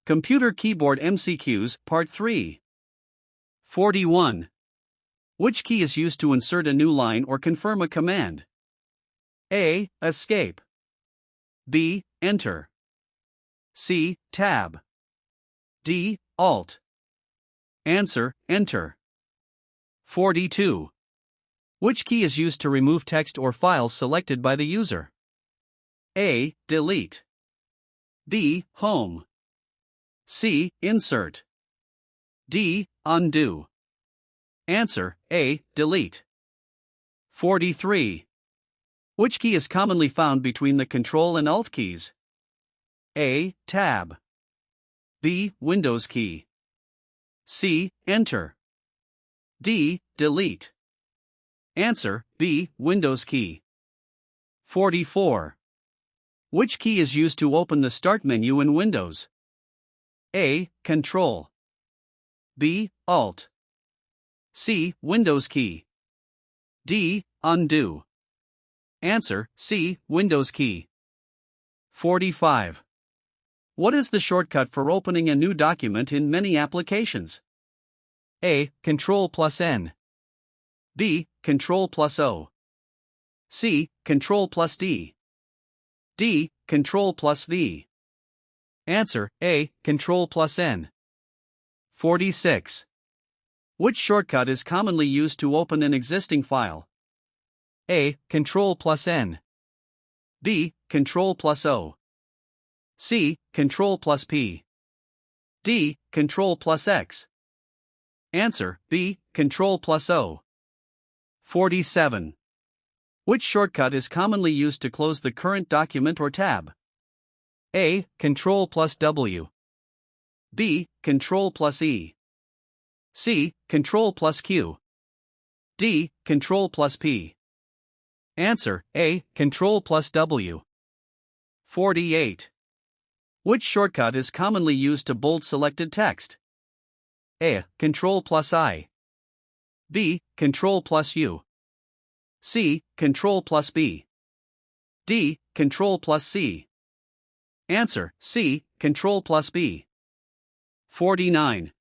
Computer Keyboard MCQs, Part 3. 41. Which key is used to insert a new line or confirm a command? A. Escape. B. Enter. C. Tab. D. Alt. Answer: Enter. 42. Which key is used to remove text or files selected by the user? A. Delete. B. Home. C. Insert. D. Undo. Answer: A. Delete. 43. Which key is commonly found between the Control and Alt keys? A. Tab. B. Windows key. C. Enter. D. Delete. Answer: B. Windows key. 44. Which key is used to open the Start menu in Windows? A. Control. B. Alt. C. Windows key. D. Undo. Answer: C. Windows key. 45. What is the shortcut for opening a new document in many applications? A. Control plus N. B. Control plus O. C. Control plus D. D. Control plus V. Answer: A. Control plus N. 46. Which shortcut is commonly used to open an existing file? A. Control plus N. B. Control plus O. C. Control plus P. D. Control plus X. Answer: B. Control plus O. 47. Which shortcut is commonly used to close the current document or tab? A. Control plus W. B. Control plus E. C. Control plus Q. D. Control plus P. Answer: A. Control plus W. 48. Which shortcut is commonly used to bold selected text? A. Control plus I. B. Control plus U. C. Control plus B. D. Control plus C. Answer: C. Control plus B. 49.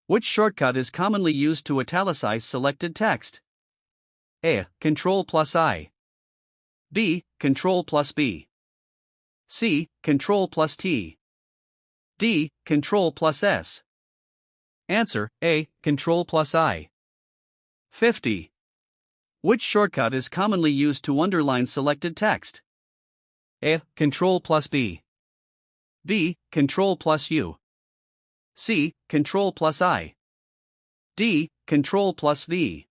Which shortcut is commonly used to italicize selected text? A. Control plus I. B. Control plus B. C. Control plus T. D. Control plus S. Answer: A. Control plus I. 50. Which shortcut is commonly used to underline selected text? A. Control plus B. B. Control plus U. C. Control plus I. D. Control plus V.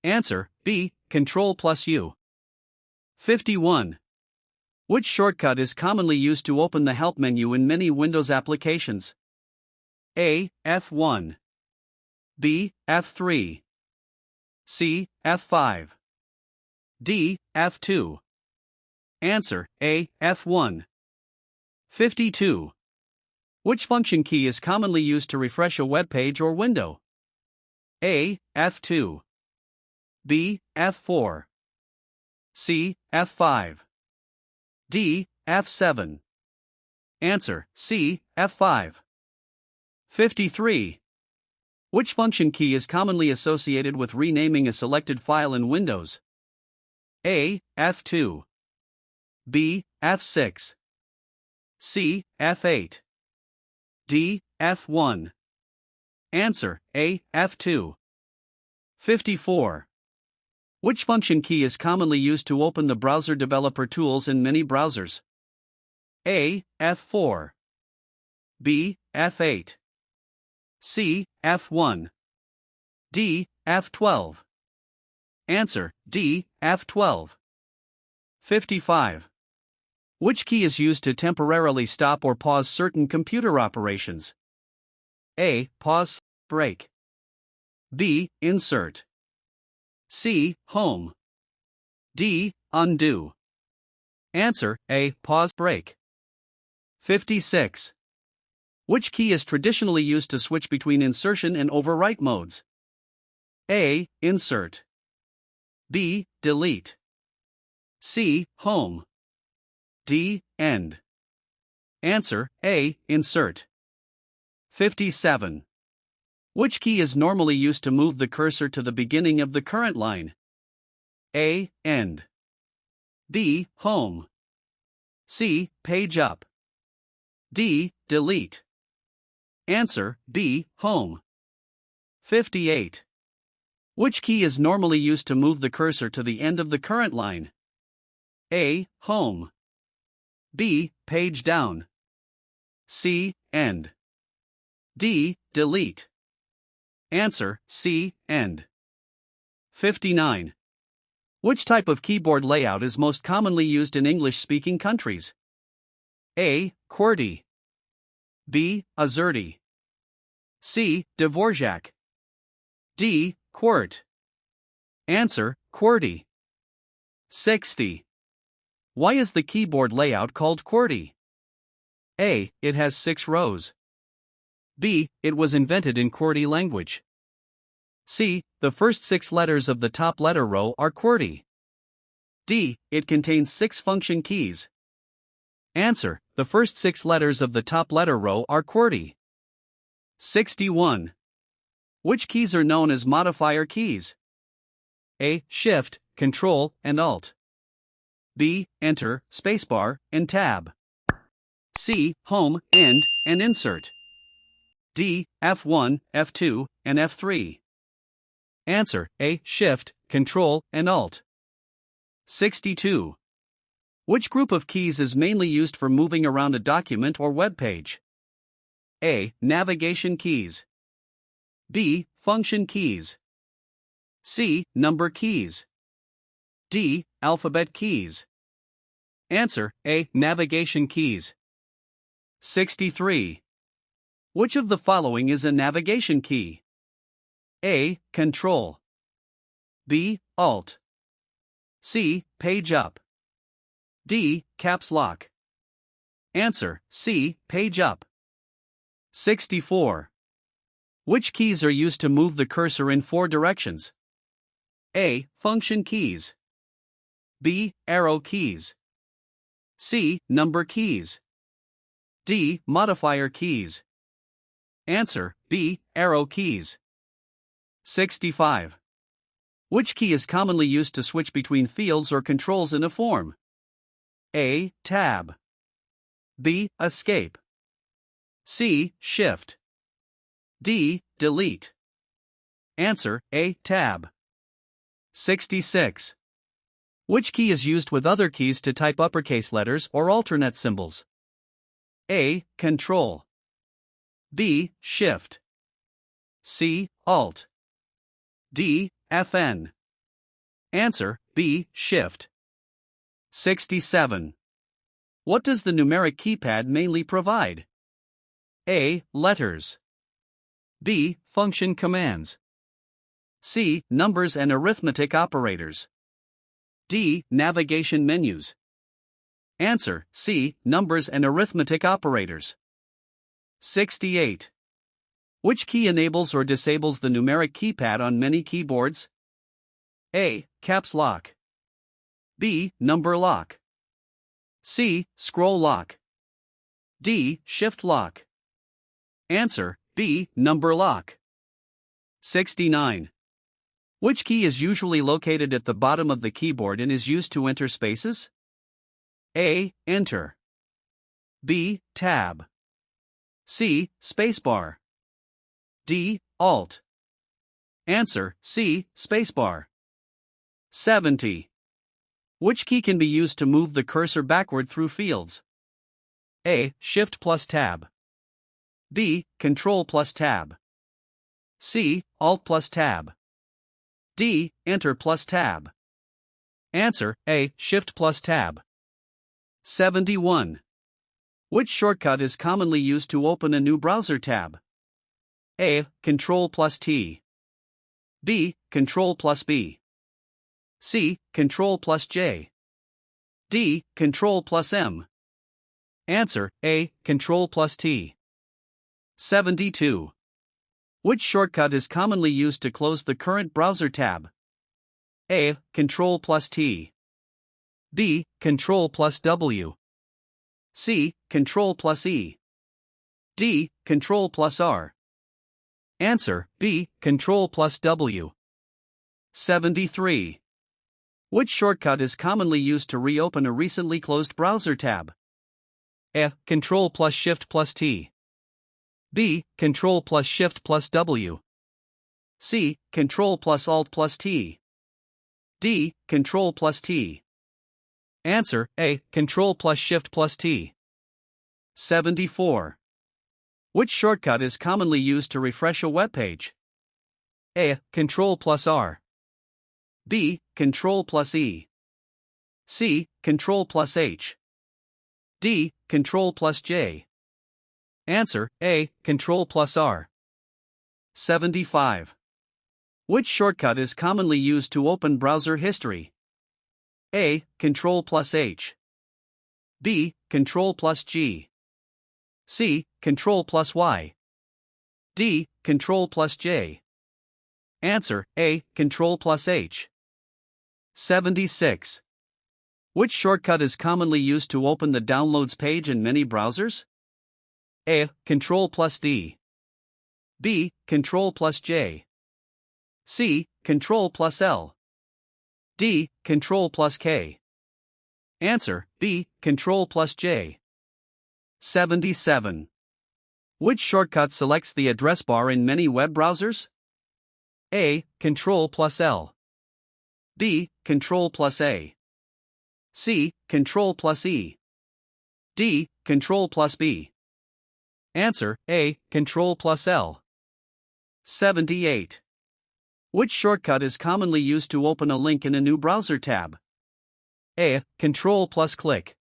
Answer: B. Control plus U. 51. Which shortcut is commonly used to open the Help menu in many Windows applications? A. F1. B. F3. C. F5. D. F2. Answer: A. F1. 52. Which function key is commonly used to refresh a web page or window? A. F2. B. F4. C. F5. D. F7. Answer: C. F5. 53. Which function key is commonly associated with renaming a selected file in Windows? A. F2. B. F6. C. F8. D. F1. Answer: A. F2. 54. Which function key is commonly used to open the browser developer tools in many browsers? A. F4. B. F8. C. F1. D. F12. Answer: D. F12. 55. Which key is used to temporarily stop or pause certain computer operations? A. Pause, break. B. Insert. C. Home. D. Undo. Answer: A. Pause, break. 56. Which key is traditionally used to switch between insertion and overwrite modes? A. Insert. B. Delete. C. Home. D. End. Answer A. Insert. 57. Which key is normally used to move the cursor to the beginning of the current line? A. End. B. Home. C. Page up. D. Delete. Answer B. Home. 58. Which key is normally used to move the cursor to the end of the current line? A. Home. B. Page down. C. End. D. Delete. Answer C. End. 59. Which type of keyboard layout is most commonly used in English-speaking countries? A. QWERTY. B. AZERTY. C. Dvorak. D. QWERT. Answer QWERTY. 60. Why is the keyboard layout called QWERTY? A. It has 6 rows. B. It was invented in QWERTY language. C. The first 6 letters of the top letter row are QWERTY. D. It contains 6 function keys. Answer. The first 6 letters of the top letter row are QWERTY. 61. Which keys are known as modifier keys? A. Shift, Control, and Alt. B. Enter, Spacebar, and Tab. C. Home, End, and Insert. D. F1, F2, and F3. Answer. A. Shift, Control, and Alt. 62. Which group of keys is mainly used for moving around a document or web page? A. Navigation keys. B. Function keys. C. Number keys. D. Alphabet keys. Answer. A. Navigation keys. 63. Which of the following is a navigation key? A. Control. B. Alt. C. Page up. D. Caps lock. Answer. C. Page up. 64. Which keys are used to move the cursor in 4 directions? A. Function keys. B. Arrow keys. C. Number keys. D. Modifier keys. Answer. B. Arrow keys. 65. Which key is commonly used to switch between fields or controls in a form? A. Tab. B. Escape. C. Shift. D. Delete. Answer. A. Tab. 66. Which key is used with other keys to type uppercase letters or alternate symbols? A. Control. B. Shift. C. Alt. D. Fn. Answer. B. Shift. 67. What does the numeric keypad mainly provide? A. Letters. B. Function commands. C. Numbers and arithmetic operators. D. Navigation menus. Answer. C. Numbers and arithmetic operators. 68. Which key enables or disables the numeric keypad on many keyboards? A. Caps lock. B. Number lock. C. Scroll lock. D. Shift lock. Answer. B. Number lock. 69. Which key is usually located at the bottom of the keyboard and is used to enter spaces? A. Enter. B. Tab. C. Spacebar. D. Alt. Answer. C. Spacebar. 70. Which key can be used to move the cursor backward through fields? A. Shift plus Tab. B. Control plus Tab. C. Alt plus Tab. D. Enter plus Tab. Answer. A. Shift plus Tab. 71. Which shortcut is commonly used to open a new browser tab? A. Control plus T. B. Control plus B. C. Control plus J. D. Control plus M. Answer. A. Control plus T. 72. Which shortcut is commonly used to close the current browser tab? A. Control plus T. B. Control plus W. C. Control plus E. D. Control plus R. Answer B. Control plus W. 73. Which shortcut is commonly used to reopen a recently closed browser tab? A. Control plus Shift plus T. B. Control plus Shift plus W. C. Control plus Alt plus T. D. Control plus T. Answer A. Control plus Shift plus T. 74. Which shortcut is commonly used to refresh a web page? A. Control plus R. B. Control plus E. C. Control plus H. D. Control plus J. Answer A. Control plus R. 75. Which shortcut is commonly used to open browser history? A. Control plus H. B. Control plus G. C. Control plus Y. D. Control plus J. Answer A. Control plus H. 76. Which shortcut is commonly used to open the Downloads page in many browsers? A. Control plus D. B. Control plus J. C. Control plus L. D. Control plus K. Answer B. Control plus J. 77. Which shortcut selects the address bar in many web browsers? A. Control plus L. B. Control plus A. C. Control plus E. D. Control plus B. Answer A. Control plus L. 78. Which shortcut is commonly used to open a link in a new browser tab? A. Control plus click.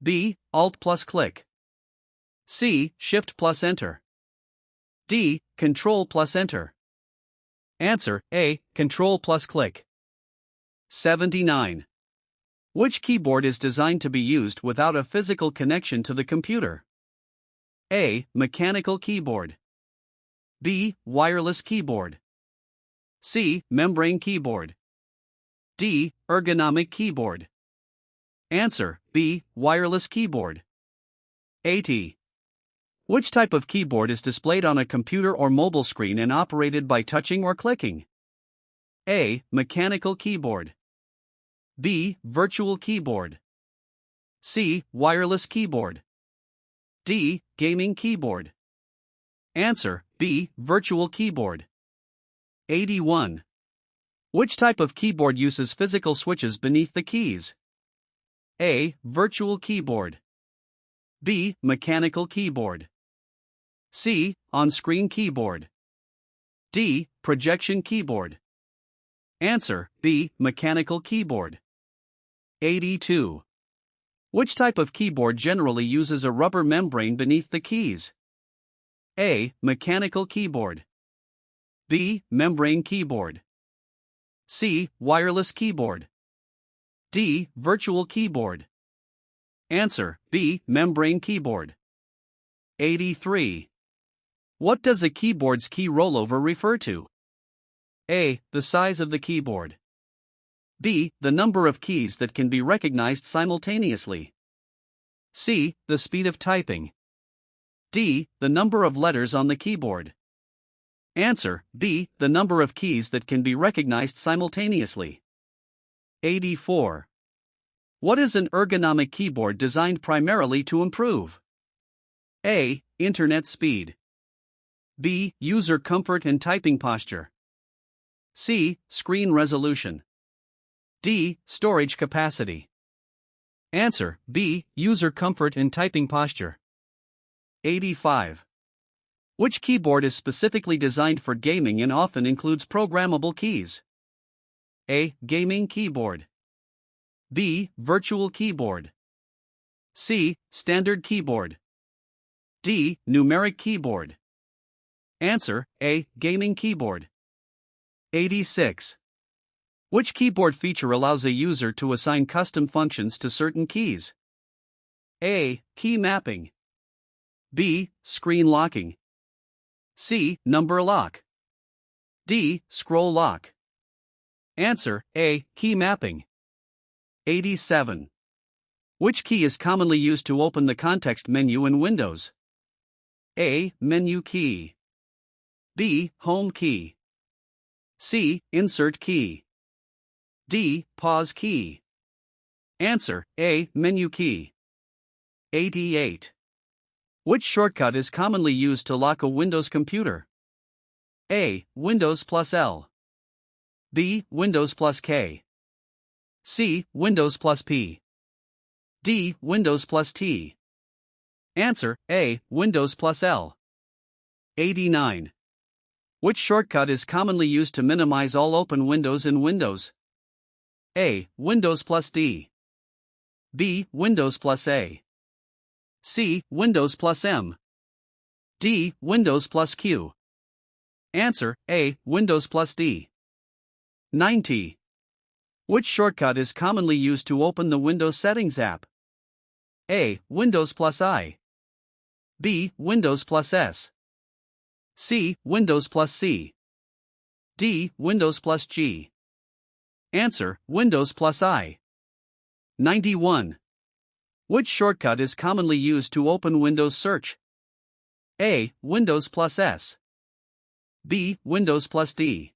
B. Alt plus click. C. Shift plus enter. D. Control plus enter. Answer A. Control plus click. 79. Which keyboard is designed to be used without a physical connection to the computer? A. Mechanical keyboard. B. Wireless keyboard. C. Membrane keyboard. D. Ergonomic keyboard. Answer B. Wireless keyboard. 80. Which type of keyboard is displayed on a computer or mobile screen and operated by touching or clicking? A. Mechanical keyboard. B. Virtual keyboard. C. Wireless keyboard. D. Gaming keyboard. Answer B. Virtual keyboard. 81. Which type of keyboard uses physical switches beneath the keys? A. Virtual keyboard. B. Mechanical keyboard. C. On-screen keyboard. D. Projection keyboard. Answer B. Mechanical keyboard. 82. Which type of keyboard generally uses a rubber membrane beneath the keys? A. Mechanical keyboard. B. Membrane keyboard. C. Wireless keyboard. D. Virtual keyboard. Answer B. Membrane keyboard. 83. What does a keyboard's key rollover refer to? A. The size of the keyboard. B. The number of keys that can be recognized simultaneously. C. The speed of typing. D. The number of letters on the keyboard. Answer B. The number of keys that can be recognized simultaneously. 84. What is an ergonomic keyboard designed primarily to improve? A. Internet speed. B. User comfort and typing posture. C. Screen resolution. D. Storage capacity. Answer B. User comfort and typing posture. 85. Which keyboard is specifically designed for gaming and often includes programmable keys? A. Gaming keyboard. B. Virtual keyboard. C. Standard keyboard. D. Numeric keyboard. Answer A. Gaming keyboard. 86. Which keyboard feature allows a user to assign custom functions to certain keys? A. Key mapping. B. Screen locking. C. Number lock. D. Scroll lock. Answer A. Key mapping. 87. Which key is commonly used to open the context menu in Windows? A. Menu key. B. Home key. C. Insert key. D. Pause key. Answer: A. Menu key. 88. Which shortcut is commonly used to lock a Windows computer? A. Windows plus L. B. Windows plus K. C. Windows plus P. D. Windows plus T. Answer: A. Windows plus L. 89. Which shortcut is commonly used to minimize all open windows in Windows? A. Windows plus D. B. Windows plus A. C. Windows plus M. D. Windows plus Q. Answer: A. Windows plus D. 90. Which shortcut is commonly used to open the Windows Settings app? A. Windows plus I. B. Windows plus S. C. Windows plus C. D. Windows plus G. Answer: Windows plus I. 91. Which shortcut is commonly used to open Windows Search? A. Windows plus S. B. Windows plus D.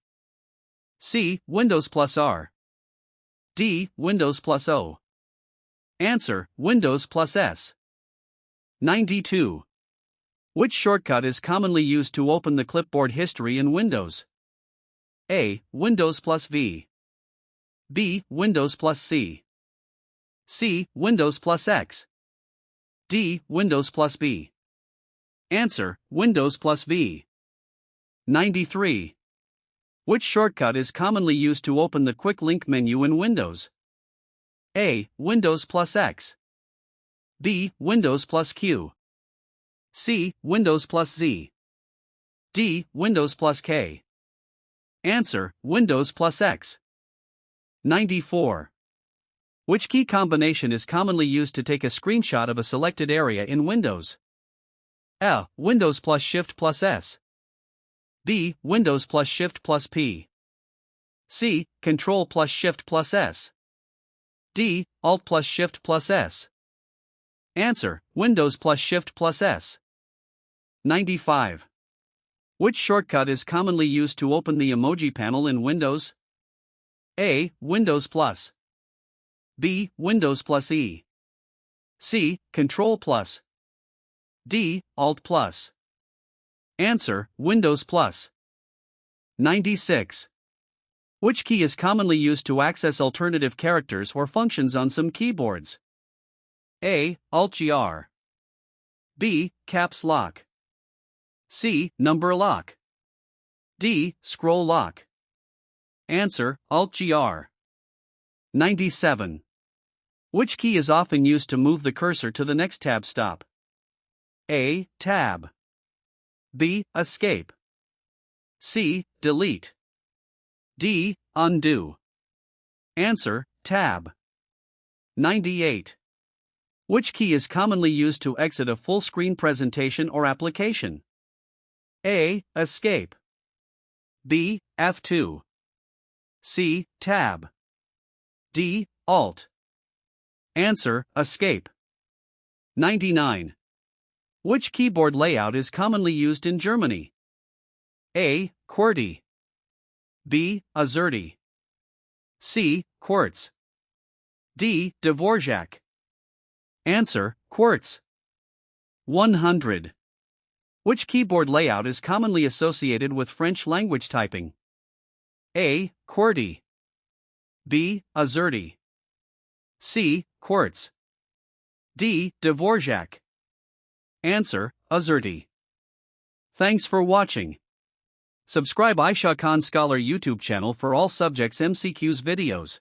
C. Windows plus R. D. Windows plus O. Answer: Windows plus S. 92. Which shortcut is commonly used to open the clipboard history in Windows? A. Windows plus V. B. Windows plus C. C. Windows plus X. D. Windows plus B. Answer: Windows plus V. 93. Which shortcut is commonly used to open the Quick Link menu in Windows? A. Windows plus X. B. Windows plus Q. C. Windows plus Z. D. Windows plus K. Answer: Windows plus X. 94. Which key combination is commonly used to take a screenshot of a selected area in Windows? A. Windows plus Shift plus S. B. Windows plus Shift plus P. C. Control plus Shift plus S. D. Alt plus Shift plus S. Answer: Windows plus Shift plus S. 95. Which shortcut is commonly used to open the emoji panel in Windows? A. Windows plus. B. Windows plus E. C. Control plus. D. Alt plus. Answer: Windows plus. 96. Which key is commonly used to access alternative characters or functions on some keyboards? A. Alt-GR. B. Caps Lock. C. Number Lock. D. Scroll Lock. Answer: Alt-GR. 97. Which key is often used to move the cursor to the next tab stop? A. Tab. B. Escape. C. Delete. D. Undo. Answer: Tab. 98. Which key is commonly used to exit a full-screen presentation or application? A. Escape. B. F2. C. Tab. D. Alt. Answer: Escape. 99. Which keyboard layout is commonly used in Germany? A. QWERTY. B. AZERTY. C. Quartz. D. Dvorak. Answer: Quartz. 100. Which keyboard layout is commonly associated with French language typing? A. QWERTY. B. AZERTY. C. Quartz. D. Dvorak. Answer: AZERTY. Thanks for watching. Subscribe Aisha Khan Scholar YouTube channel for all subjects MCQs videos.